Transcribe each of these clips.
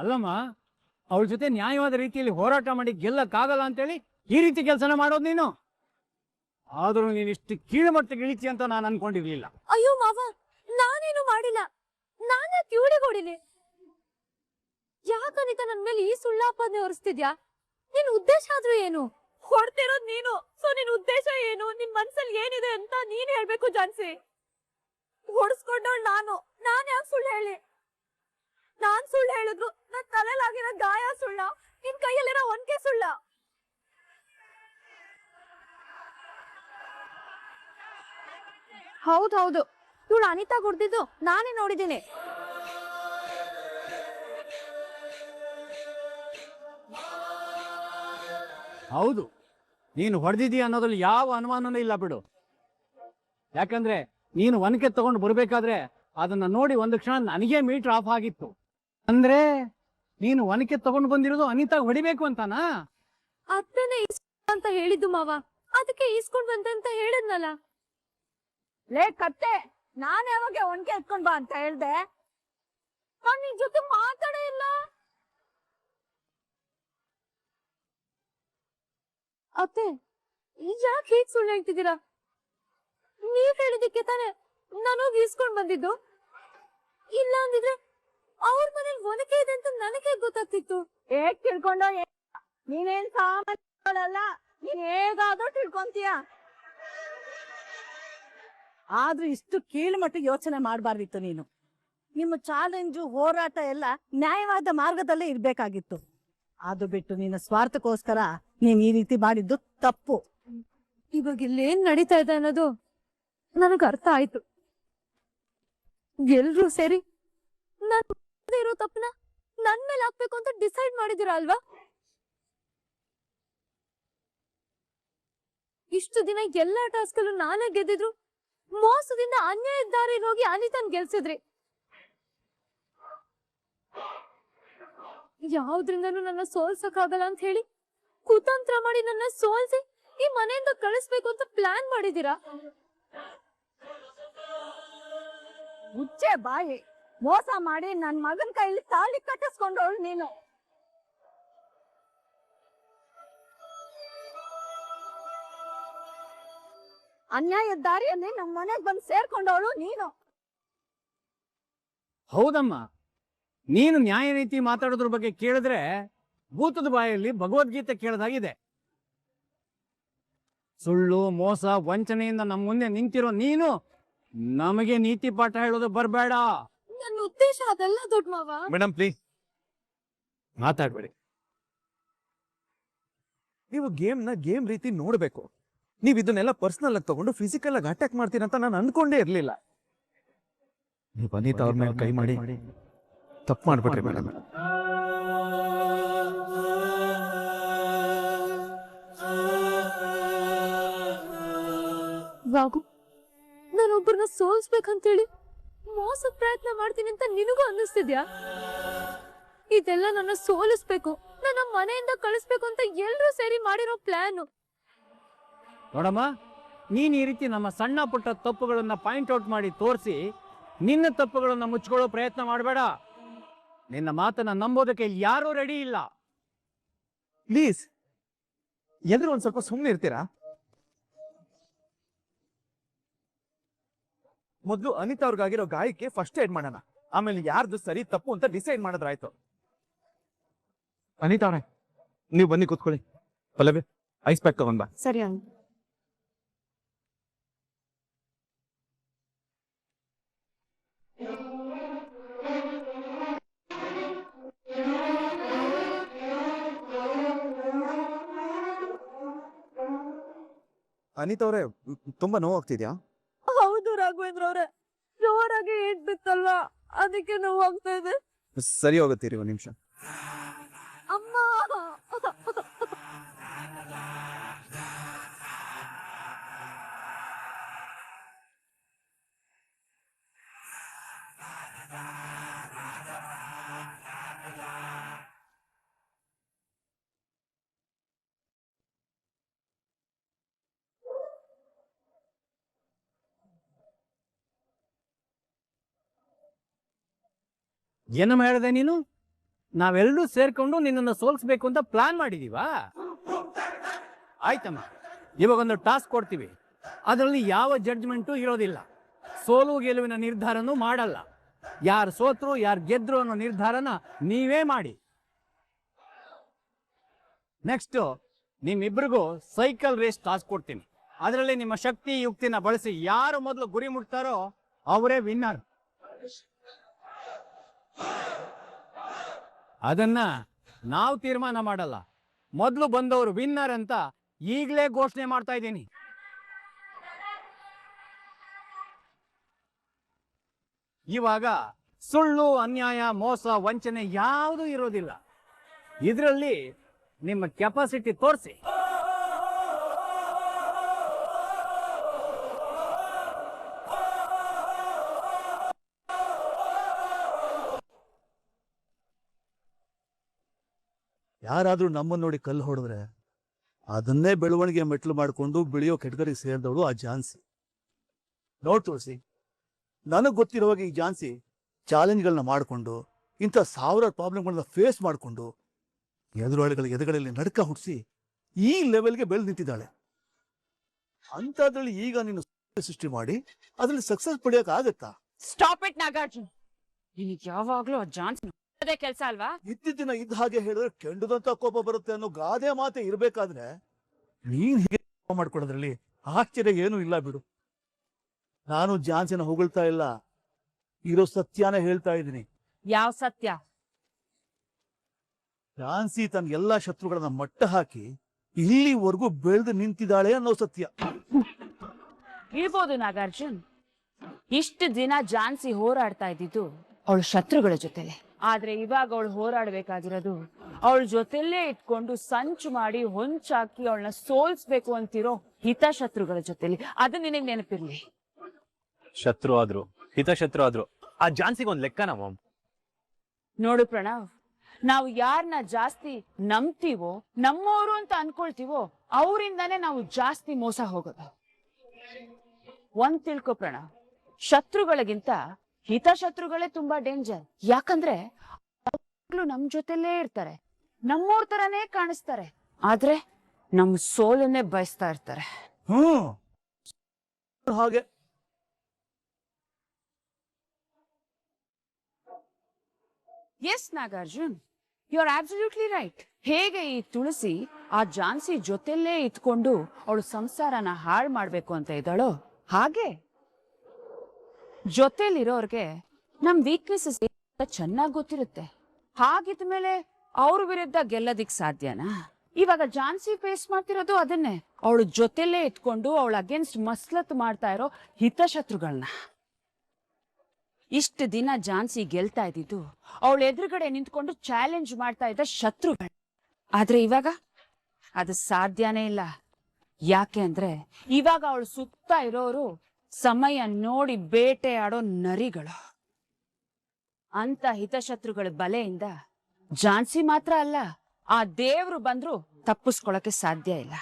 ಅಲ್ಲಮ್ಮ, ಅವಳ ಜೊತೆ ನ್ಯಾಯವಾದ ರೀತಿಯಲ್ಲಿ ಹೋರಾಟ ಮಾಡಿ ಗೆಲ್ಲಕ್ಕಾಗಲ್ಲ ಅಂತೇಳಿ ಈ ರೀತಿ ಕೆಲಸನ ಮಾಡೋದು ನೀನು. ಆದ್ರೂ ನೀನು ಇಷ್ಟು ಕೀಳುಮಟ್ಟಕ್ಕೆ ಇಳಿತಿ ಅಂತ ನಾನು ಅನ್ಕೊಂಡಿರ್ಲಿಲ್ಲ. ಅಯ್ಯೋ ಮಾವ, ನಾನೇನು ಮಾಡಿಲ್ಲ. ನಾನೇ ಕಿವಿಡಿಗೆ ಹೊಡಿಲಿ. ಯಾಕನಿತ ನನ್ ಮೇಲೆ ಈ ಸುಳ್ಳಾಪಾದನೆ ಹೊರಿಸ್ತಿದ್ಯಾ? ನಿನ್ ಉದ್ದೇಶ ಆದ್ರೂ ಏನು? ಹೊಡ್ತಿರೋದ್ ನೀನು. ಸೊ ನಿನ್ ಉದ್ದೇಶ ಏನು, ನಿನ್ ಮನ್ಸಲ್ಲಿ ಏನಿದೆ ಅಂತ ನೀನ್ ಹೇಳ್ಬೇಕು ಜಾನ್ಸಿ. ಹೊಡ್ಸ್ಕೊಂಡವಳು ನಾನ್ ಯಾಕೆ ಸುಳ್ಳು ಹೇಳಿ? ನಾನ್ ಸುಳ್ಳು ಹೇಳಿದ್ರು ನನ್ ತಲೆಲಾಗಿರೋ ಗಾಯ ಸುಳ್ಳ, ನಿನ್ ಕೈಯಲ್ಲಿರೋ ಒನ್ಕೆ ಸುಳ್ಳ? ಹೌದೌದು, ಇವಳು ಅನಿತಾ ಹೊಡ್ದಿದ್ದು ನಾನೇ ನೋಡಿದ್ದೀನಿ. ಹೌದು, ನೀನು ಹೊಡೆದಿದ್ದೀಯ ಅನ್ನೋದ್ರಲ್ಲಿ ಯಾವ ಅನುಮಾನನೂ ಇಲ್ಲ ಬಿಡು. ಯಾಕಂದ್ರೆ ನೀನು ಒನಕೆ ತಗೊಂಡು ಬರ್ಬೇಕಾದ್ರೆ ಅದನ್ನ ನೋಡಿ ಒಂದು ಕ್ಷಣ ನನಗೆ ಮೀಟರ್ ಆಫ್ ಆಗಿತ್ತು. ಅಂದ್ರೆ ನೀನು ಒನಕೆ ತಗೊಂಡು ಬಂದಿರೋದು ಅನಿತಾ ಹೊಡಿಬೇಕು ಅಂತಾನಾ? ಅತ್ತನೇ ಅಂತ ಹೇಳಿದ್ದು ಮಾವ, ಅದಕ್ಕೆ ಈಸ್ಕೊಂಡ್ ಬಂದಂತ ಹೇಳಿದ್ನಲ್ಲ. ಲೇ ಕತ್ತೆ, ನಾನ್ ಯಾವಾಗ ಒನ್ಕೆ ಎತ್ಕೊಂಡ್ ಬಾ ಅಂತ ಹೇಳ್ದೆ? ನಾನ್ ನಿನ್ ಜೊತೆ ಮಾತಾಡೇ ಇಲ್ಲ. ಅತ್ತೆ, ಯಾಕೆ ಹೀಗ್ ಸುಳ್ಳು ಹೇಳ್ತಿದ್ದೀರಾ? ನೀವ್ ಹೇಳಿದಕ್ಕೆ ತಾನೆ ನಾನು ಈಸ್ಕೊಂಡ್ ಬಂದಿದ್ದು. ಇಲ್ಲ ಅಂದಿದ್ರೆ ಅವ್ರ ಮನೇಲಿ ಒನಕೆ ಇದೆ ಅಂತ ನನಗೆ ಗೊತ್ತಾಗ್ತಿತ್ತು. ಹೇಗ್ ತಿಳ್ಕೊಂಡೋ? ನೀನೇನ್ ಸಾಮಾನ್ಯಲ್ಲ, ನೀನ್ ಹೇಗಾದ್ರೂ ತಿಳ್ಕೊಂತೀಯ. ಆದ್ರೂ ಇಷ್ಟು ಕೀಳ್ಮಟ್ಟಿಗೆ ಯೋಚನೆ ಮಾಡಬಾರ್ದಿತ್ತು ನೀನು. ನಿಮ್ಮ ಚಾಲೆಂಜು ಹೋರಾಟ ಎಲ್ಲ ನ್ಯಾಯವಾದ ಮಾರ್ಗದಲ್ಲೇ ಇರ್ಬೇಕಾಗಿತ್ತು. ಅದು ಬಿಟ್ಟು ನಿನ್ನ ಸ್ವಾರ್ಥಕ್ಕೋಸ್ಕರ ನೀನ್ ಈ ರೀತಿ ಮಾಡಿದ್ದು ತಪ್ಪು. ಇವಾಗ ಇಲ್ಲೇನ್ ನಡೀತಾ ಇದೆ ಅನ್ನೋದು ನನಗ್ ಅರ್ಥ ಆಯ್ತು. ಎಲ್ರೂ ಸೇರಿ ನನ್ ಇರೋ ತಪ್ಪನ ನನ್ ಮೇಲೆ ಹಾಕ್ಬೇಕು ಅಂತ ಡಿಸೈಡ್ ಮಾಡಿದಿರ ಅಲ್ವಾ? ಇಷ್ಟು ದಿನ ಎಲ್ಲಾ ಟಾಸ್ಕ್ ಅಲ್ಲೂ ನಾನೇ ಗೆದ್ದಿದ್ರು, ಮೋಸದಿಂದ ಅನ್ಯಾಯದ ದಾರಿಲಿ ಹೋಗಿ ಅನಿತನ್ ಗೆಲ್ಸಿದ್ರಿ. ಯಾವ್ದ್ರಿಂದನೂ ನನ್ನ ಸೋಲ್ಸಕ್ಕಾಗಲ್ಲ ಅಂತ ಹೇಳಿ ಕುತಂತ್ರ ಮಾಡಿ ನನ್ನ ಸೋಲ್ಸಿ ಈ ಮನೆಯಿಂದ ಕಳಿಸ್ಬೇಕು ಅಂತ ಪ್ಲಾನ್ ಮಾಡಿದೀರಾ. ಹುಚ್ಚೆ ಬಾಯಿ, ಮೋಸ ಮಾಡಿ ನನ್ ಮಗನ್ ಕೈಲಿ ತಾಳಿ ಕಟ್ಟಿಸ್ಕೊಂಡವಳು ನೀನು. ಅನ್ಯಾಯದ ದಾರಿಯಲ್ಲಿ ನಮ್ ಮನೆಗ್ ಬಂದು ಸೇರ್ಕೊಂಡವಳು ನೀನು. ಹೌದಮ್ಮ, ನೀನು ನ್ಯಾಯ ರೀತಿ ಮಾತಾಡೋದ್ರ ಬಗ್ಗೆ ಕೇಳಿದ್ರೆ ಭೂತದ ಬಾಯಲ್ಲಿ ಭಗವದ್ಗೀತೆ ಕೇಳದಾಗಿದೆ. ಸುಳ್ಳು, ಮೋಸ, ವಂಚನೆಯಿಂದ ನಮ್ಮ ಮುಂದೆ ನಿಂತಿರೋ ನೀನು ನಮಗೆ ನೀತಿ ಪಾಠ ಹೇಳೋದು ಬರಬೇಡ. ನನ್ನ ಉದ್ದೇಶ ಅದಲ್ಲ ದೊಡ್ಡ ಮಾವ. ಮೇಡಮ್ ಪ್ಲೀಸ್ ಮಾತಾಡ್ಬೇಡಿ. ನೀವು ಗೇಮ್ ರೀತಿ ನೋಡ್ಬೇಕು. ನೀವು ಇದನ್ನೆಲ್ಲ ಪರ್ಸನಲ್ ಆಗಿ ತಗೊಂಡು ಫಿಸಿಕಲ್ ಆಗಿ ಅಟ್ಯಾಕ್ ಮಾಡ್ತೀರಂತ ನಾನು ಅನ್ಕೊಂಡೇ ಇರ್ಲಿಲ್ಲ. ನೀವು ಅನಿತಾ ಅವ್ರ ಮೇಲೆ ಕೈ ಮಾಡಿ ತಪ್ಪು ಮಾಡ್ಬಿಟ್ರಿ ಮೇಡಮ್. ರಾಘು, ನಾನೊಬ್ಬರನ್ನ ಸೋಲ್ಸ್ಬೇಕಂತೇಳಿ ಮೋಸದ ಪ್ರಯತ್ನ ಮಾಡ್ತೀನಿ ಅಂತ ನಿನಗೂ ಅನ್ನಿಸ್ತಿದ್ಯಾ? ಇದೆಲ್ಲ ನನ್ನ ಸೋಲಿಸ್ಬೇಕು, ನನ್ನ ಮನೆಯಿಂದ ಕಳಿಸ್ಬೇಕು ಅಂತ ಎಲ್ರೂ ಸೇರಿ ಮಾಡಿರೋ ಪ್ಲಾನ್. ನೋಡಮ್ಮ, ನೀನ್ ಈ ರೀತಿ ನಮ್ಮ ಸಣ್ಣ ಪುಟ್ಟ ತಪ್ಪುಗಳನ್ನ ಪಾಯಿಂಟ್ ಔಟ್ ಮಾಡಿ ತೋರಿಸಿ ನಿನ್ನ ತಪ್ಪುಗಳನ್ನ ಮುಚ್ಕೊಳ್ಳೋ ಪ್ರಯತ್ನ ಮಾಡಬೇಡ. ನಿನ್ನ ಮಾತನ್ನ ನಂಬೋದಕ್ಕೆ ಇಲ್ಲಿ ಯಾರೂ ರೆಡಿ ಇಲ್ಲ. ಪ್ಲೀಸ್ ಎಲ್ರು ಒಂದ್ ಸ್ವಲ್ಪ ಸುಮ್ಮನೆ ಇರ್ತೀರಾ? ಮೊದ್ಲು ಅನಿತಾ ಅವ್ರಿಗಾಗಿರೋ ಗಾಯಕ್ಕೆ ಫಸ್ಟ್ ಏಡ್ ಮಾಡೋಣ, ಆಮೇಲೆ ಯಾರ್ದು ಸರಿ ತಪ್ಪು ಅಂತ ಡಿಸೈಡ್ ಮಾಡಿದ್ರಾಯ್ತು. ಅನಿತಾ ಅವ್ರೆ, ನೀವು ಬನ್ನಿ ಕೂತ್ಕೊಳ್ಳಿ. ಪಲ್ಲವಿ, ಐಸ್ ಪ್ಯಾಕ್ ತಗೊಂಡ್ ಬಾ. ಸರಿ. ಅನಿತಾ ಅವ್ರೆ, ತುಂಬಾ ನೋವಾಗ್ತಿದ್ಯಾ? ಹೌದು ರಾಘವೇಂದ್ರ ಅವ್ರೆ, ಜೋರಾಗಿ ಏಟ್ ಬಿತ್ತಲ್ವಾ, ಅದಕ್ಕೆ ನೋವಾಗ್ತಾ ಇದೆ. ಸರಿ ಹೋಗುತ್ತೀರಿ ಒಂದ್ ನಿಮಿಷ. ಅಮ್ಮ, ಏನಮ್ಮ ಹೇಳಿದೆ ನೀನು? ನಾವೆಲ್ಲರೂ ಸೇರ್ಕೊಂಡು ನಿನ್ನನ್ನು ಸೋಲಿಸ್ಬೇಕು ಅಂತ ಪ್ಲಾನ್ ಮಾಡಿದೀವಾ? ಆಯ್ತಮ್ಮ, ಇವಾಗೊಂದು ಟಾಸ್ಕ್ ಕೊಡ್ತೀವಿ. ಅದರಲ್ಲಿ ಯಾವ ಜಡ್ಜ್ಮೆಂಟು ಇರೋದಿಲ್ಲ. ಸೋಲು ಗೆಲುವಿನ ನಿರ್ಧಾರನೂ ಮಾಡಲ್ಲ. ಯಾರು ಸೋತ್ರು ಯಾರು ಗೆದ್ರು ಅನ್ನೋ ನಿರ್ಧಾರನ ನೀವೇ ಮಾಡಿ. ನೆಕ್ಸ್ಟ್ ನಿಮ್ಮಿಬ್ರಿಗೂ ಸೈಕಲ್ ರೇಸ್ ಟಾಸ್ಕ್ ಕೊಡ್ತೀನಿ. ಅದರಲ್ಲಿ ನಿಮ್ಮ ಶಕ್ತಿ ಯುಕ್ತಿನ ಬಳಸಿ ಯಾರು ಮೊದಲು ಗುರಿ ಮುಟ್ತಾರೋ ಅವರೇ ವಿನ್ನರ್. ಅದನ್ನ ನಾವು ತೀರ್ಮಾನ ಮಾಡಲ್ಲ. ಮೊದಲು ಬಂದವರು ವಿನ್ನರ್ ಅಂತ ಈಗಲೇ ಘೋಷಣೆ ಮಾಡ್ತಾ ಇದ್ದೀನಿ. ಇವಾಗ ಸುಳ್ಳು, ಅನ್ಯಾಯ, ಮೋಸ, ವಂಚನೆ ಯಾವುದೂ ಇರೋದಿಲ್ಲ. ಇದರಲ್ಲಿ ನಿಮ್ಮ ಕೆಪಾಸಿಟಿ ತೋರಿಸಿ. ಯಾರಾದ್ರೂ ನಮ್ಮನ್ನ ನೋಡಿ ಕಲ್ಲು ಹೊಡೆದ್ರೆ ಅದನ್ನೇ ಬೆಳವಣಿಗೆ ಮೆಟ್ಲು ಮಾಡಿಕೊಂಡು ಬೆಳೆಯೋ ಕೆಟಗರಿಗೆ ಸೇರಿದವಳು ಆ ಝಾನ್ಸಿ. ನೋಡ್ ತುಳಸಿ, ನನಗೆ ಗೊತ್ತಿರುವಾಗ ಈ ಝಾನ್ಸಿ ಚಾಲೆಂಜ್ಗಳನ್ನ ಮಾಡಿಕೊಂಡು ಇಂಥ ಸಾವಿರಾರು ಪ್ರಾಬ್ಲಮ್ಗಳನ್ನ ಫೇಸ್ ಮಾಡಿಕೊಂಡು ಎದುರುಗಳಿಗೆ ನಡ್ಕ ಹುಟ್ಟಿಸಿ ಈ ಲೆವೆಲ್ಗೆ ಬೆಳೆದು ನಿಂತಿದ್ದಾಳೆ. ಅಂಥದ್ರಲ್ಲಿ ಈಗ ನೀನು ಸೃಷ್ಟಿ ಮಾಡಿ ಅದ್ರಲ್ಲಿ ಸಕ್ಸಸ್ ಪಡೆಯೋಕೆ ಆಗತ್ತಾ? Stop it Nagarjun. ನಿನಗೆ ಯಾವಾಗ್ಲೂ ಆ ಜಾನ್ಸನ್ ಅದೇ ಕೆಲಸ ಅಲ್ವಾ? ಇದ್ದಿದ್ದಿನ ಇದ್ದ ಹಾಗೆ ಹೇಳಿದ್ರೆ ಕೆಂಡದಂತ ಕೋಪ ಬರುತ್ತೆ ಅನ್ನೋ ಗಾದೆ ಮಾತೆ ಇರ್ಬೇಕಾದ್ರೆ ನೀನ್ ಹೀಗೆ ಕೋಪ ಮಾಡ್ಕೊಳ್ಳೋದ್ರಲ್ಲಿ ಆಶ್ಚರ್ಯ ಏನೂ ಇಲ್ಲ ಬಿಡು. ನಾನು ಝಾನ್ಸಿನ ಹೊಗಳ್ತಾ ಇಲ್ಲ, ಇರೋ ಸತ್ಯನೇ ಹೇಳ್ತಾ ಇದ್ದೀನಿ. ಯಾವ ಸತ್ಯ? ಝಾನ್ಸಿ ತನ್ನ ಎಲ್ಲಾ ಶತ್ರುಗಳನ್ನ ಮಟ್ಟ ಹಾಕಿ ಇಲ್ಲಿವರೆಗೂ ಬೆಳೆದು ನಿಂತಿದ್ದಾಳೆ ಅನ್ನೋ ಸತ್ಯ. ಇರ್ಬೋದು ನಾಗಾರ್ಜುನ್. ಇಷ್ಟು ದಿನ ಝಾನ್ಸಿ ಹೋರಾಡ್ತಾ ಇದ್ದಿದ್ದು ಅವಳ ಶತ್ರುಗಳ ಜೊತೆಲೆ. ಆದ್ರೆ ಇವಾಗ ಅವಳು ಹೋರಾಡ್ಬೇಕಾಗಿರೋದು ಅವಳ ಜೊತೆಲೇ ಇಟ್ಕೊಂಡು ಸಂಚು ಮಾಡಿ ಹೊಂಚಾಕಿ ಅವಳನ್ನ ಸೋಲ್ಸ್ಬೇಕು ಅಂತಿರೋ ಹಿತಶತ್ರುಗಳ ಜೊತೆಲಿ. ಅದು ನಿನಗೆ ನೆನಪಿರ್ಲಿ. ಶತ್ರು ಆದ್ರು ಹಿತಶತ್ರು ಆದ್ರು ಆ ಝಾನ್ಸಿಗೆ ಒಂದ್ ಲೆಕ್ಕನ ಮಾಮ್. ನೋಡು ಪ್ರಣವ್, ನಾವು ಯಾರನ್ನ ಜಾಸ್ತಿ ನಂಬ್ತೀವೋ, ನಮ್ಮವರು ಅಂತ ಅನ್ಕೊಳ್ತೀವೋ ಅವರಿಂದಾನೇ ನಾವು ಜಾಸ್ತಿ ಮೋಸ ಹೋಗೋದು. ಒಂದ್ ತಿಳ್ಕೊ ಪ್ರಣವ್, ಶತ್ರುಗಳಿಗಿಂತ ಹಿತಶತ್ರುಗಳೇ ತುಂಬಾ ಡೇಂಜರ್. ಯಾಕಂದ್ರೆ ಅವ್ರು ನಮ್ ಜೊತೆಲೇ ಇರ್ತಾರೆ, ನಮ್ಮವ್ರ ತರನೇ ಕಾಣಿಸ್ತಾರೆ, ಆದ್ರೆ ನಮ್ ಸೋಲನ್ನೇ ಬಯಸ್ತಾ ಇರ್ತಾರೆ. ಹಾಗೆ yes Nagarjun, you are absolutely right. ಹೇಗೆ ಈ ತುಳಸಿ ಆ ಝಾನ್ಸಿ ಜೊತೆಲೇ ಇದ್ಕೊಂಡು ಅವಳು ಸಂಸಾರನ ಹಾಳು ಮಾಡ್ಬೇಕು ಅಂತ ಇದ್ದಾಳೋ, ಹಾಗೆ ಜೊತೆಲಿರೋರ್ಗೆ ನಮ್ ವೀಕ್ನೆಸಸ್ ಚೆನ್ನಾಗಿ ಗೊತ್ತಿರುತ್ತೆ. ಹಾಗಿದ್ಮೇಲೆ ಅವ್ರ ವಿರುದ್ಧ ಗೆಲ್ಲದಿಕ್ ಸಾಧ್ಯನಾ? ಇವಾಗ ಝಾನ್ಸಿ ಫೇಸ್ ಮಾಡ್ತಿರೋದು ಅದನ್ನೇ, ಅವಳು ಜೊತೆಲೇ ಇಟ್ಕೊಂಡು ಅವಳ ಅಗೇನ್ಸ್ಟ್ ಮಸ್ಲತ್ ಮಾಡ್ತಾ ಇರೋ ಹಿತಶತ್ರುಗಳನ್ನ. ಇಷ್ಟು ದಿನ ಝಾನ್ಸಿ ಗೆಲ್ತಾ ಇದ್ದಿದ್ದು ಅವಳ ಎದುರುಗಡೆ ನಿಂತ್ಕೊಂಡು ಚಾಲೆಂಜ್ ಮಾಡ್ತಾ ಇದ್ದ ಶತ್ರುಗಳು. ಆದ್ರೆ ಇವಾಗ ಅದು ಸಾಧ್ಯನೇ ಇಲ್ಲ. ಯಾಕೆ ಅಂದ್ರೆ ಇವಾಗ ಅವಳು ಸುತ್ತ ಇರೋರು ಸಮಯ ನೋಡಿ ಬೇಟೆ ಆಡೋ ನರಿಗಳು. ಅಂತ ಹಿತಶತ್ರುಗಳ ಬಲೆಯಿಂದ ಝಾನ್ಸಿ ಮಾತ್ರ ಅಲ್ಲ, ಆ ದೇವ್ರು ಬಂದ್ರು ತಪ್ಪಿಸ್ಕೊಳಕ್ಕೆ ಸಾಧ್ಯ ಇಲ್ಲ.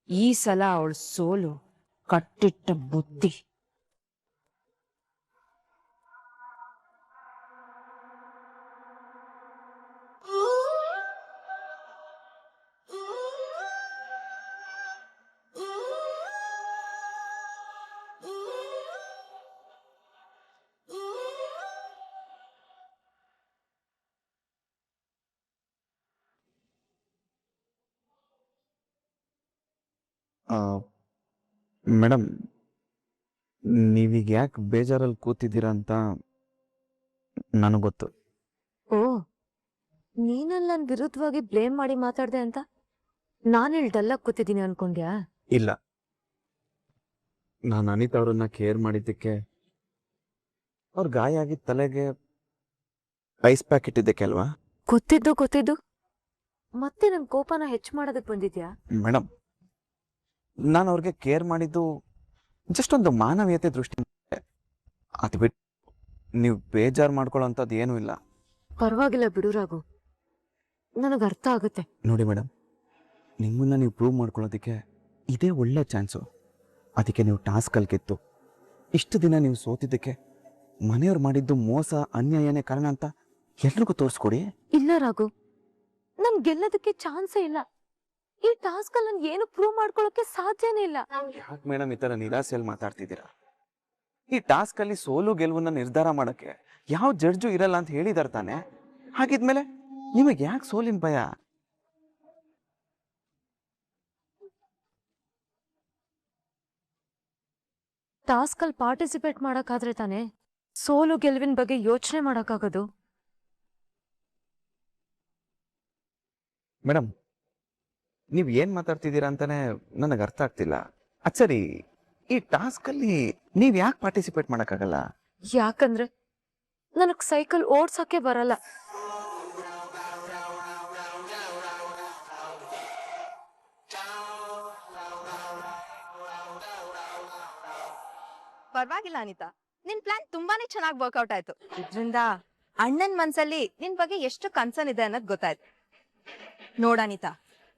ಈ ಸಲ ಅವಳ ಸೋಲು ಕಟ್ಟಿಟ್ಟ ಬುದ್ಧಿ. ಮೇಡಮ್, ನೀವೀಗ ಯಾಕೆ ಬೇಜಾರಲ್ಲಿ ಕೂತಿದ್ದೀರಾ ಅಂತ ನನಗೆ ಗೊತ್ತು. ಓ, ನೀನಲ್ಲಿ ನನ್ ವಿರುದ್ಧವಾಗಿ ಬ್ಲೇಮ್ ಮಾಡಿ ಮಾತಾಡ್ದೆ ಅಂತ ನಾನು ಇಲ್ಲಿ ಡಲ್ಲಾಗಿ ಕೂತಿದ್ದೀನಿ ಅನ್ಕೊಂಡ್ಯಾ? ಇಲ್ಲ, ನಾನು ಅನಿತಾ ಅವ್ರನ್ನ ಕೇರ್ ಮಾಡಿದ್ದಕ್ಕೆ ಅವ್ರ ಗಾಯ ಆಗಿದ್ದ ತಲೆಗೆ ಐಸ್ ಪ್ಯಾಕ್ ಇಟ್ಟಿದ್ದಕ್ಕೆ ಅಲ್ವಾ? ಗೊತ್ತಿದ್ದು ಮತ್ತೆ ನನ್ ಕೋಪನ ಹೆಚ್ಚು ಮಾಡೋದಕ್ಕೆ ಬಂದಿದ್ಯಾ? ಮೇಡಮ್, ನಾನು ಅವ್ರಿಗೆ ಕೇರ್ ಮಾಡಿದ್ದು ಜಸ್ಟ್ ಒಂದು ಮಾನವೀಯತೆ ದೃಷ್ಟಿ. ಅದು ಬಿಟ್ಟು ನೀವು ಬೇಜಾರು ಮಾಡ್ಕೊಳ್ಳೋಂಥದ್ದು ಏನೂ ಇಲ್ಲ. ಪರವಾಗಿಲ್ಲ ಬಿಡು ರಾಘು, ನನಗೆ ಅರ್ಥ ಆಗುತ್ತೆ. ನೋಡಿ ಮೇಡಮ್, ನಿಮ್ಮನ್ನ ನೀವು ಪ್ರೂವ್ ಮಾಡ್ಕೊಳ್ಳೋದಕ್ಕೆ ಇದೇ ಒಳ್ಳೆ ಚಾನ್ಸು. ಅದಕ್ಕೆ ನೀವು ಟಾಸ್ಕಲ್ಲಿ ಗೆದ್ದು ಇಷ್ಟು ದಿನ ನೀವು ಸೋತಿದ್ದಕ್ಕೆ ಮನೆಯವ್ರು ಮಾಡಿದ್ದು ಮೋಸ ಅನ್ಯಾಯನೇ ಕಾರಣ ಅಂತ ಎಲ್ರಿಗೂ ತೋರಿಸ್ಕೊಡಿ. ಇಲ್ಲ ರಾಘು, ನನ್ ಗೆಲ್ಲೋದಕ್ಕೆ ಚಾನ್ಸೇ ಇಲ್ಲ. ಈ ಟಾಸ್ಕ್ ಅಲ್ಲಿ ನನ್ ಏನು ಪ್ರೂವ್ ಮಾಡ್ಕೊಳಕ್ಕೆ ಸಾಧ್ಯನೇ ಇಲ್ಲ. ಯಾಕೆ ಮೇಡಮ್ ಈ ತರ ನಿರಾಸೆಯಲ್ಲಿ ಮಾತಾಡ್ತಿದ್ದೀರಾ? ಈ ಟಾಸ್ಕ್ ಅಲ್ಲಿ ಸೋಲು ಗೆಲುವನ್ನ ನಿರ್ಧಾರ ಮಾಡಕ್ಕೆ ಯಾವ ಜಡ್ಜು ಇರಲ್ಲ ಅಂತ ಹೇಳಿದಾರೆ ತಾನೆ. ಹಾಗಿದ್ಮೇಲೆ ನಿಮಗೆ ಯಾಕೆ ಸೋಲಿನ ಭಯ? ಟಾಸ್ಕ್ ಅಲ್ಲಿ ಪಾರ್ಟಿಸಿಪೇಟ್ ಮಾಡಕ್ಕಾದ್ರೆ ತಾನೆ ಸೋಲು ಗೆಲುವಿನ ಬಗ್ಗೆ ಯೋಚನೆ ಮಾಡಕ್ಕಾಗೋದು. ಮೇಡಮ್, ನೀವ್ ಏನ್ ಮಾತಾಡ್ತಿದ್ದೀರಾ ಅಂತಾನೆ ನನಗೆ ಅರ್ಥ ಆಗ್ತಿಲ್ಲ. ಅದ್ ಸರಿ, ಈ ಟಾಸ್ಕ್ ಅಲ್ಲಿ ನೀವ್ ಯಾಕೆ ಪಾರ್ಟಿಸಿಪೇಟ್ ಮಾಡಕ್ಕಾಗಲ್ಲ? ಯಾಕಂದ್ರೆ ನನಗ್ ಸೈಕಲ್ ಓಡ್ಸಕ್ಕೆ ಬರಲ್ಲ. ಪರವಾಗಿಲ್ಲ ಅನಿತಾ, ನಿನ್ ಪ್ಲಾನ್ ತುಂಬಾನೇ ಚೆನ್ನಾಗಿ ವರ್ಕೌಟ್ ಆಯ್ತು. ಇದ್ರಿಂದ ಅಣ್ಣನ್ ಮನ್ಸಲ್ಲಿ ನಿನ್ ಬಗ್ಗೆ ಎಷ್ಟು ಕನ್ಸರ್ನ್ ಇದೆ ಅನ್ನೋದ್ ಗೊತ್ತಾಯ್ತು. ನೋಡನಿತಾ,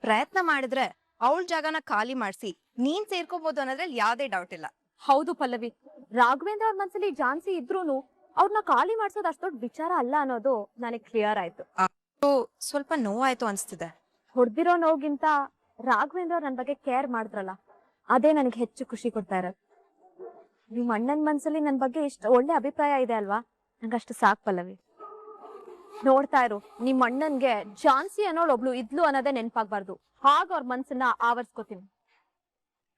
ಪ್ರಯತ್ನ ಮಾಡಿದ್ರೆ ಅವಳ ಜಾಗನ ಖಾಲಿ ಮಾಡಿಸಿ ನೀನ್ ಸೇರ್ಕೋಬಹುದು ಅನ್ನೋದ್ರಲ್ಲಿ ಯಾವ್ದೇ ಡೌಟ್ ಇಲ್ಲ. ಹೌದು ಪಲ್ಲವಿ, ರಾಘವೇಂದ್ರ ಅವ್ರ ಮನ್ಸಲ್ಲಿ ಝಾನ್ಸಿ ಇದ್ರೂನು ಅವ್ರನ್ನ ಖಾಲಿ ಮಾಡ್ಸೋದು ಅಷ್ಟೊಂದು ವಿಚಾರ ಅಲ್ಲ ಅನ್ನೋದು ನನಗೆ ಕ್ಲಿಯರ್ ಆಯ್ತು. ಸ್ವಲ್ಪ ನೋವಾಯ್ತು ಅನ್ಸ್ತಿದೆ. ಹೊಡ್ದಿರೋ ನೋವ್ಗಿಂತ ರಾಘವೇಂದ್ರ ಅವ್ರ ನನ್ ಬಗ್ಗೆ ಕೇರ್ ಮಾಡಿದ್ರಲ್ಲ, ಅದೇ ನನಗೆ ಹೆಚ್ಚು ಖುಷಿ ಕೊಡ್ತಾ ಇರೋದು. ನಿಮ್ ಅಣ್ಣನ್ ಮನ್ಸಲ್ಲಿ ನನ್ ಬಗ್ಗೆ ಇಷ್ಟ ಒಳ್ಳೆ ಅಭಿಪ್ರಾಯ ಇದೆ ಅಲ್ವಾ, ನಂಗಷ್ಟು ಸಾಕ್ ಪಲ್ಲವಿ. ನೋಡ್ತಾ ಇರು, ನಿಮ್ ಅಣ್ಣನ್ಗೆ ಝಾನ್ಸಿ ಅನ್ನೋಳು ಒಬ್ಳು ಇದ್ಲು ಅನ್ನೋದೇ ನೆನ್ಪಾಗ್ಬಾರ್ದು. ಹಾಗ ಅವ್ರ ಮನ್ಸನ್ನ ಆವರ್ಸ್ಕೋತೀನಿ.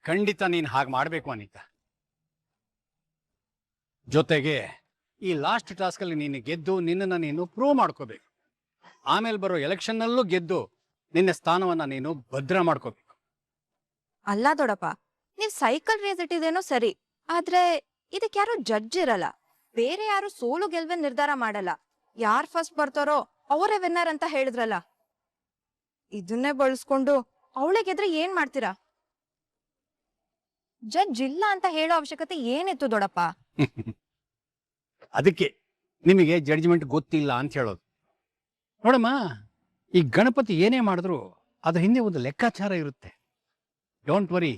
ಖಂಡಿತ ನೀನ್ ಹಾಗೆ ಮಾಡ್ಬೇಕು ಅನಿತಾ. ಜೊತೆಗೆ ಈ ಲಾಸ್ಟ್ ಟಾಸ್ಕ್ ಅಲ್ಲಿ ನೀನು ಗೆದ್ದು ನಿನ್ನನ್ನ ನೀನು ಪ್ರೂವ್ ಮಾಡ್ಕೋಬೇಕು. ಆಮೇಲೆ ಬರೋ ಎಲೆಕ್ಷನ್ ನಲ್ಲೂ ಗೆದ್ದು ನಿನ್ನ ಸ್ಥಾನವನ್ನ ನೀನು ಭದ್ರ ಮಾಡ್ಕೋಬೇಕು. ಅಲ್ಲ ದೊಡ್ಡಪ್ಪ, ನೀವ್ ಸೈಕಲ್ ರೇಸ್ ಇಟ್ಟಿದೇನೋ ಸರಿ, ಆದ್ರೆ ಇದಕ್ ಯಾರು ಜಡ್ಜ್ ಇರಲ್ಲ. ಬೇರೆ ಯಾರು ಸೋಲು ಗೆಲ್ವೆ ನಿರ್ಧಾರ ಮಾಡಲ್ಲ. ಯಾರ್ ಫಸ್ಟ್ ಬರ್ತಾರೋ ಅವರೇ ವಿನ್ನರ್ ಅಂತ ಹೇಳಿದ್ರಲ್ಲ. ಇದನ್ನೇ ಬಳಸ್ಕೊಂಡು ಅವಳೆ ಗೆದ್ರೆ ಏನ್ ಮಾಡ್ತೀರಾ? ಜಡ್ಜ್ ಇಲ್ಲ ಅಂತ ಹೇಳೋ ಅವಶ್ಯಕತೆ ಏನಿತ್ತು ದೊಡ್ಡಪ್ಪ? ಅದಕ್ಕೆ ನಿಮಗೆ ಜಡ್ಜ್ಮೆಂಟ್ ಗೊತ್ತಿಲ್ಲ ಅಂತ ಹೇಳೋದು. ನೋಡಮ್ಮ, ಈ ಗಣಪತಿ ಏನೇ ಮಾಡಿದ್ರು ಅದ್ರ ಹಿಂದೆ ಒಂದು ಲೆಕ್ಕಾಚಾರ ಇರುತ್ತೆ. ಡೋಂಟ್ ವರಿ,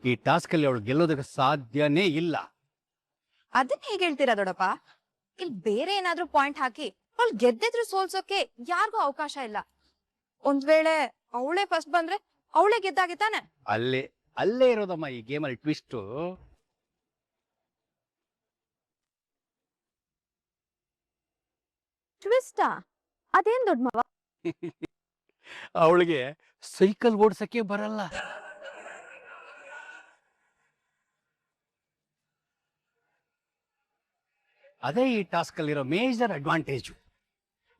ಈ ಟಾಸ್ಕ್ ಅಲ್ಲಿ ಅವಳು ಗೆಲ್ಲೋದಕ್ಕೆ ಸಾಧ್ಯನೇ ಇಲ್ಲ. ಅದನ್ನ ಹೇಗೆ ಹೇಳ್ತೀರಾ ದೊಡ್ಡಪ್ಪ? ಇಲ್ಲಿ ಬೇರೆ ಏನಾದ್ರೂ ಪಾಯಿಂಟ್ ಹಾಕಿ ಅವಳು ಗೆದ್ದಿದ್ರು ಸೋಲ್ಸೋಕೆ ಯಾರಿಗೂ ಅವಕಾಶ ಇಲ್ಲ. ಒಂದ್ ವೇಳೆ ಅವಳೇ ಫಸ್ಟ್ ಬಂದ್ರೆ ಅವಳೇ ಗೆದ್ದಾಗೆ ತಾನೆ? ಅಲ್ಲೇ ಇರೋದಮ್ಮ ಈ ಗೇಮಲ್ಲಿ ಟ್ವಿಸ್ಟ್. ಟ್ವಿಸ್ಟಾ? ಅದೇನ್ ದೊಡ್ಡ ಮಾವ? ಅವಳಿಗೆ ಸೈಕಲ್ ಓಡ್ಸಕ್ಕೆ ಬರಲ್ಲ. ಅದೇ ಈ ಟಾಸ್ಕ್ ಅಲ್ಲಿರೋ ಮೇಜರ್ ಅಡ್ವಾಂಟೇಜು.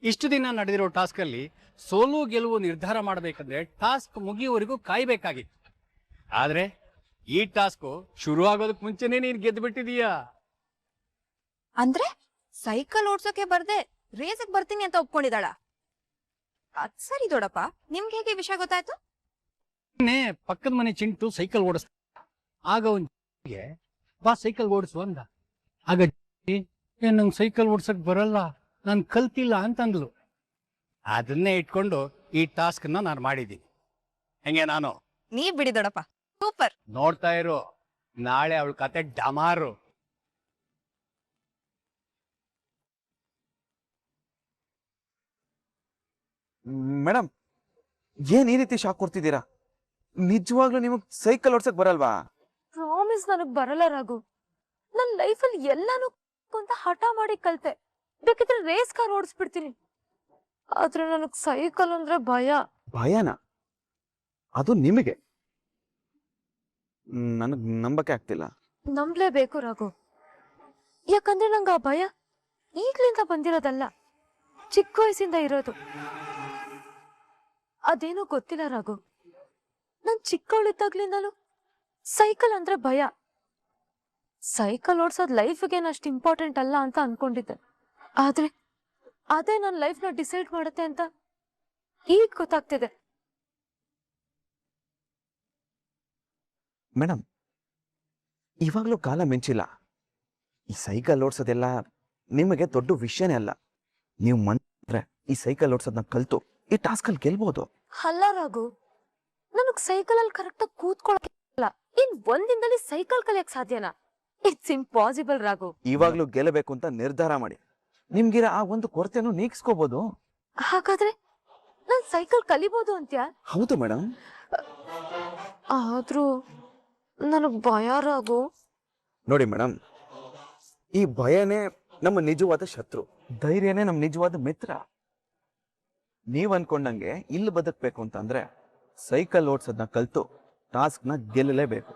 ಇಷ್ಟು ದಿನ ನಡೆದಿರೋ ಟಾಸ್ಕ್ ಅಲ್ಲಿ ಸೋಲು ಗೆಲುವು ನಿರ್ಧಾರ ಮಾಡಬೇಕಂದ್ರೆ ಟಾಸ್ಕ್ ಮುಗಿಯುವವರೆಗೂ ಕಾಯ್ಬೇಕಾಗಿತ್ತು. ಆದ್ರೆ ಈ ಟಾಸ್ಕ್ ಶುರು ಆಗೋದಕ್ಕೆ ಮುಂಚೆನೆ ನೀನ್ ಗೆದ್ದು ಬಿಟ್ಟಿದೀಯಾ. ಅಂದ್ರೆ ಸೈಕಲ್ ಓಡ್ಸೋಕೆ ಬರ್ದೆ ರೇಸ್ಗೆ ಬರ್ತೀನಿ ಅಂತ ಒಪ್ಕೊಂಡಿದ್ದಾಳ? ಅದ್ ಸರಿ ದೊಡ್ಡಪ್ಪ, ನಿಮ್ಗೆ ಹೇಗೆ ವಿಷಯ ಗೊತ್ತಾಯ್ತು? ಪಕ್ಕದ ಮನೆ ಚಿಂಟು ಸೈಕಲ್ ಓಡಿಸ್ತ, ಆಗ ಅವನಿಗೆ ಬಾ ಸೈಕಲ್ ಓಡಿಸು ಅಂದ. ಆಗ ನಂಗೆ ಸೈಕಲ್ ಓಡ್ಸಕ್ ಬರಲ್ಲ, ನಾನು ಕಲ್ತಿಲ್ಲ ಅಂತಂದ್ಲು. ಅದನ್ನೇ ಇಟ್ಕೊಂಡು ಈ ಟಾಸ್ಕ್ ನಾನು ಮಾಡಿದ್ದೀನಿ. ಹೆಂಗೆ ನಾನು? ನೀವ್ ಬಿಡಿ ದೊಡ್ಡಪ್ಪ, ಸೂಪರ್. ನೋಡ್ತಾ ಇರು, ನಾಳೆ ಅವಳ ಕತೆ ಡಮಾರು. ಮೇಡಮ್, ಏನ್ ಈ ರೀತಿ ಶಾಕ್ ಕೊಡ್ತಿದ್ದೀರಾ? ನಿಜವಾಗ್ಲೂ ನಿಮಗ್ ಸೈಕಲ್ ಓಡ್ಸಕ್ ಬರಲ್ವಾ? ಪ್ರಾಮಿಸ್, ನನಗ್ ಬರಲ್ಲ ರಾಘು. ನನ್ ಲೈಫಲ್ಲಿ ಎಲ್ಲಾನು ಅಂತ ಹಠ ಮಾಡಿ ಕಲ್ತೆ. ಬೇಕಿದ್ರೆ ರೇಸ್ ಕಾರ್ ಓಡಿಸ್ಬಿಡ್ತೀನಿ. ಆದ್ರೆ ನನಗ್ ಸೈಕಲ್ ಅಂದ್ರೆ ಭಯ. ಭಯನಾ? ಅದು ನಿಮಗೆ? ನನಗ್ ನಂಬಕ್ಕೆ ಆಗ್ತಿಲ್ಲ. ನಂಬ್ಲೇಬೇಕು ರಾಘು, ಯಾಕಂದ್ರೆ ನಂಗ ಆ ಭಯ ಈಗ್ಲಿಂದ ಬಂದಿರೋದಲ್ಲ, ಚಿಕ್ಕ ವಯಸ್ಸಿಂದ ಇರೋದು. ಅದೇನೋ ಗೊತ್ತಿಲ್ಲ ರಾಘು, ನಾನ್ ಚಿಕ್ಕವಳಿದ್ದಾಗ್ಲಿಂದಲೂ ಸೈಕಲ್ ಅಂದ್ರೆ ಭಯ. ಸೈಕಲ್ ಓಡ್ಸೋದ್ ಲೈಫ್ಗೇನು ಅಷ್ಟು ಇಂಪಾರ್ಟೆಂಟ್ ಅಲ್ಲ ಅಂತ ಅನ್ಕೊಂಡಿದ್ದೆ. ಆದ್ರೆ ಅದೇ ನನ್ನ ಲೈಫ್ನ ಡಿಸೈಡ್ ಮಾಡುತ್ತೆ ಅಂತ ಈಗ ಗೊತ್ತಾಗ್ತಿದೆ. ಮೇಡಮ್, ಇವಾಗ್ಲೂ ಕಾಲ ಮಿಂಚಿಲ್ಲ. ಈ ಸೈಕಲ್ ಓಡ್ಸೋದೆಲ್ಲ ನಿಮಗೆ ದೊಡ್ಡ ವಿಷಯನೇ ಅಲ್ಲ. ನೀವು ಮನ್ಸಿದ್ರೆ ಈ ಸೈಕಲ್ ಓಡ್ಸೋದನ್ನ ಕಲ್ತು ಈ ಟಾಸ್ಕ್ ಅಲ್ಲಿ ಗೆಲ್ಬಹುದು. ಅಲ್ಲ ರಾಘು, ನನಗ್ ಸೈಕಲ್ ಅಲ್ಲಿ ಕರೆಕ್ಟಾಗಿ ಕೂತ್ಕೊಳ್ಳಲ್ಲ. ಇನ್ ಒಂದಿನದಲ್ಲಿ ಸೈಕಲ್ ಕಲಿಯಕ್ ಸಾಧ್ಯನಾ? It's impossible Raghu. ಇವಾಗ್ಲೂ ಗೆಲ್ಲಬೇಕು ಅಂತ ನಿರ್ಧಾರ ಮಾಡಿ. ನಿಮ್ಗಿರ ಆ ಒಂದು ಕೊರತೆನೂ ನೀಗಿಸ್ಕೋಬಹುದು. ಹಾಗಾದ್ರೆ ನಾನ್ ಸೈಕಲ್ ಕಲಿಬೋದು ಅಂತ್ಯಾ? ಹೌದು ಮೇಡಮ್. ಆದ್ರೂ ನನಗ್ ಭಯ ರಾಘು. ನೋಡಿ ಮೇಡಮ್, ಈ ಭಯನೇ ನಮ್ಮ ನಿಜವಾದ ಶತ್ರು, ಧೈರ್ಯನೇ ನಮ್ಮ ನಿಜವಾದ ಮಿತ್ರ. ನೀವ್ ಅನ್ಕೊಂಡಂಗೆ ಇಲ್ಲಿ ಬದುಕ್ಬೇಕು ಅಂತಂದ್ರೆ ಸೈಕಲ್ ಓಡ್ಸೋದನ್ನ ಕಲ್ತು ಟಾಸ್ಕ್ನ ಗೆಲ್ಲಲೇಬೇಕು.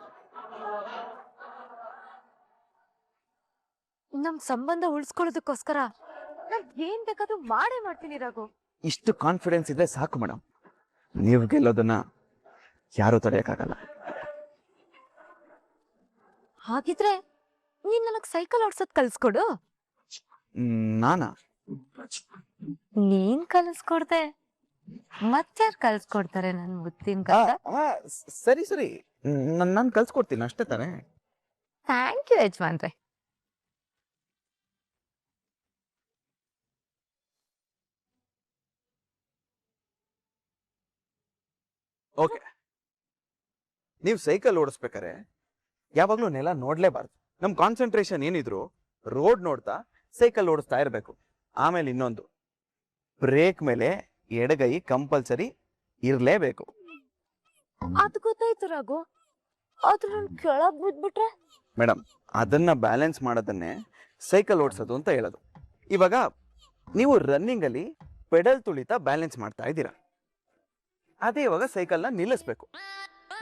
ನಮ್ ಸಂಬಂಧ ಉಳಿಸ್ಕೊಳ್ಳೋದಕ್ಕೋಸ್ಕರ ನಾನ್ ಏನ್ ಬೇಕಾದ್ರೂ ಮಾಡೇ ಮಾಡ್ತೀನಿ ರಾಘು. ಇಷ್ಟು ಕಾನ್ಫಿಡೆನ್ಸ್ ಇದ್ರೆ ಸಾಕು ಮೇಡಮ್. ನೀವು ಗೆಲ್ಲೋದನ್ನ ಯಾರು ತಡೆಯಕ್ಕಾಗಲ್ಲ. ಹಾಗಿದ್ರೆ ನೀನ್ ನನಗ್ ಸೈಕಲ್ ಓಡ್ಸೋದ್ ಕಲ್ಸ್ಕೊಡು. ನಾನಾ? ನೀನ್ ಕಲ್ಸ್ಕೊಡ್ದೆ ಮತ್ಯಾರ್ ಕಲ್ಸ್ಕೊಡ್ತಾರೆ ನನ್ ಮುತ್ತಿನ ಗಂಡ? ಸರಿ ಸರಿ, ನಾನು ಕಲ್ಸ್ಕೊಡ್ತೀನಿ ಅಷ್ಟೇ ತಾನೇ. ಥ್ಯಾಂಕ್ ಯು ಯಜಮಾನ್ರೆ. ಓಕೆ, ನೀವು ಸೈಕಲ್ ಓಡಿಸ್ಬೇಕಾರೆ ಯಾವಾಗ್ಲೂ ನೆಲ ನೋಡ್ಲೇಬಾರ್ದು. ನಮ್ ಕಾನ್ಸಂಟ್ರೇಷನ್ ಏನಿದ್ರು ರೋಡ್ ನೋಡ್ತಾ ಸೈಕಲ್ ಓಡಿಸ್ತಾ ಇರ್ಬೇಕು. ಆಮೇಲೆ ಇನ್ನೊಂದು, ಬ್ರೇಕ್ ಮೇಲೆ ಎಡಗೈ ಕಂಪಲ್ಸರಿ ಇರ್ಲೇಬೇಕು. ಅದ್ ಗೊತ್ತಾಯ್ತು ರಾಘು, ಆದ್ರೆ ನನ್ ಕೆಳಗ್ ಬಿದ್ಬಿಟ್ರೆ? ಮೇಡಮ್, ಅದನ್ನ ಬ್ಯಾಲೆನ್ಸ್ ಮಾಡೋದನ್ನೇ ಸೈಕಲ್ ಓಡಿಸೋದು ಅಂತ ಹೇಳೋದು. ಇವಾಗ ನೀವು ರನ್ನಿಂಗ್ ಅಲ್ಲಿ ಪೆಡಲ್ ತುಳಿತಾ ಬ್ಯಾಲೆನ್ಸ್ ಮಾಡ್ತಾ ಇದ್ದೀರಾ. ಅದೇ ಇವಾಗ ಸೈಕಲ್ನ ನಿಲ್ಲಿಸ್ಬೇಕು.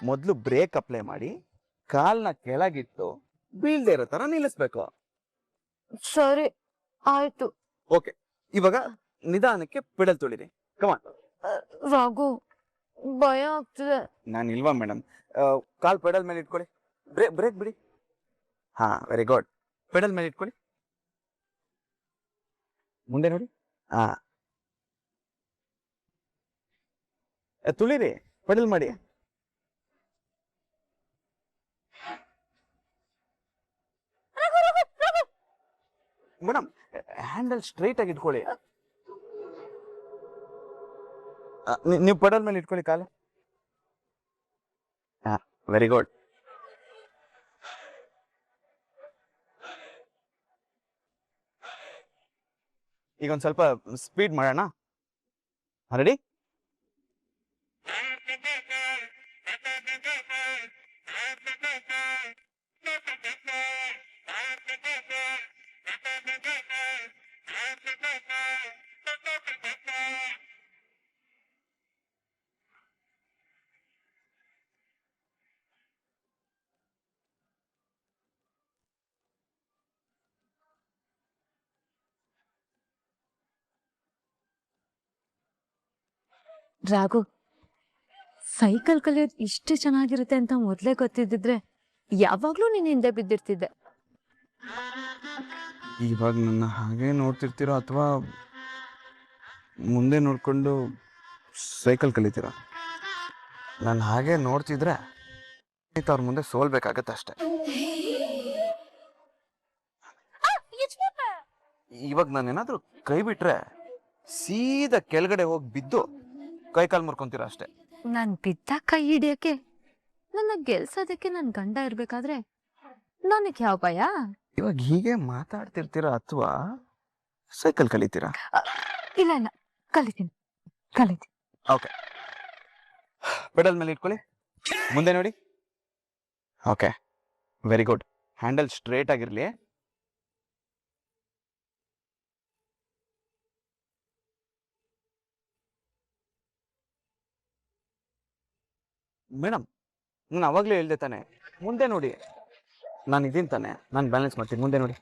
ಮೊದಲು ಬ್ರೇಕ್ ಅಪ್ಲೈ ಮಾಡಿ ಕಾಲ್ನ ಕೆಳಗಿಟ್ಟು ಬೀಳ್ದೇ ಇರೋ ತರ ನಿಲ್ಲಿಸ್ಬೇಕು. ಸರಿ ಆಯ್ತು. ಓಕೆ, ಇವಾಗ ನಿಧಾನಕ್ಕೆ ಪೆಡಲ್ ತುಳಿರಿ. ಕಮಾನ್. ರಾಘು, ಭಯ ಆಗ್ತಿದೆ. ನಾನು ಇಲ್ವಾ ಮೇಡಮ್? ಕಾಲ್ ಪೆಡಲ್ ಮೇಲೆ ಇಟ್ಕೊಳ್ಳಿ. ಬ್ರೇಕ್ ಬಿಡಿ. ಹಾ, ವೆರಿ ಗುಡ್. ಪೆಡಲ್ ಮೇಲೆ ಇಟ್ಕೊಳ್ಳಿ. ಮುಂದೆ ನೋಡಿ. ಹಾ, ತುಳಿರಿ, ಪೆಡಲ್ ಮಾಡಿ. ಮೇಡಮ್, ಹ್ಯಾಂಡಲ್ ಸ್ಟ್ರೈಟ್ ಆಗಿ ಇಟ್ಕೊಳ್ಳಿ. ನೀವು ಪೆಡಲ್ ಮೇಲೆ ಇಟ್ಕೊಳ್ಳಿ ಕಾಲು. ಹಾ, ವೆರಿ ಗುಡ್. ಈಗ ಒಂದ್ ಸ್ವಲ್ಪ ಸ್ಪೀಡ್ ಮಾಡೋಣ. ರೆಡಿ? ರಾಘು, ಸೈಕಲ್ ಕಲಿಯೋದು ಇಷ್ಟು ಚೆನ್ನಾಗಿರುತ್ತೆ ಅಂತ ಮೊದ್ಲೇ ಗೊತ್ತಿದ್ದಿದ್ರೆ ಯಾವಾಗ್ಲೂ ನೀನ್ ಹಿಂದೆ ಬಿದ್ದಿರ್ತಿದ್ದೆ. ಇವಾಗ ನನ್ನ ಹಾಗೆ ನೋಡ್ತಿರ್ತೀರೋ ಅಥವಾ ಮುಂದೆ ನೋಡ್ಕೊಂಡು ಸೈಕಲ್ ಕಲಿತೀರಾ? ನಾನು ಹಾಗೆ ನೋಡ್ತಿದ್ರೆ ಅವ್ರ ಮುಂದೆ ಸೋಲ್ಬೇಕಾಗತ್ತೆ ಅಷ್ಟೆ. ಇವಾಗ ನಾನೇನಾದ್ರೂ ಕೈ ಬಿಟ್ರೆ ಸೀದಾ ಕೆಳಗಡೆ ಹೋಗಿ ಬಿದ್ದು ಕೈ ಕಾಲು ಮುರ್ಕೊಂತೀರ ಅಷ್ಟೇ. ನಾನ್ ಬಿದ್ದ ಕೈ ಹಿಡಿಯಕ್ಕೆ, ನನ್ನ ಗೆಲ್ಸೋದಕ್ಕೆ ನನ್ ಗಂಡ ಇರ್ಬೇಕಾದ್ರೆ ನನಗ್ ಯಾವ ಭಯ? ಇವಾಗ ಹೀಗೆ ಮಾತಾಡ್ತಿರ್ತೀರಾ ಅಥವಾ ಸೈಕಲ್ ಕಲಿತೀರಾ? ಇಲ್ಲ ಇಲ್ಲ, ಕಲಿತೀನಿ. ಓಕೆ, ಪೆಡಲ್ ಮೇಲೆ ಇಟ್ಕೊಳ್ಳಿ. ಮುಂದೆ ನೋಡಿ. Okay, very good. Handle straight ಆಗಿರ್ಲಿ. ಮೇಡಮ್, ನಾನು ಅವಾಗಲೇ ಹೇಳ್ದೆ ತಾನೆ, ಮುಂದೆ ನೋಡಿ. ನಾನು ಇದೀನಿ ತಾನೆ, ನಾನು ಬ್ಯಾಲೆನ್ಸ್ ಮಾಡ್ತೀನಿ. ಮುಂದೆ ನೋಡಿ.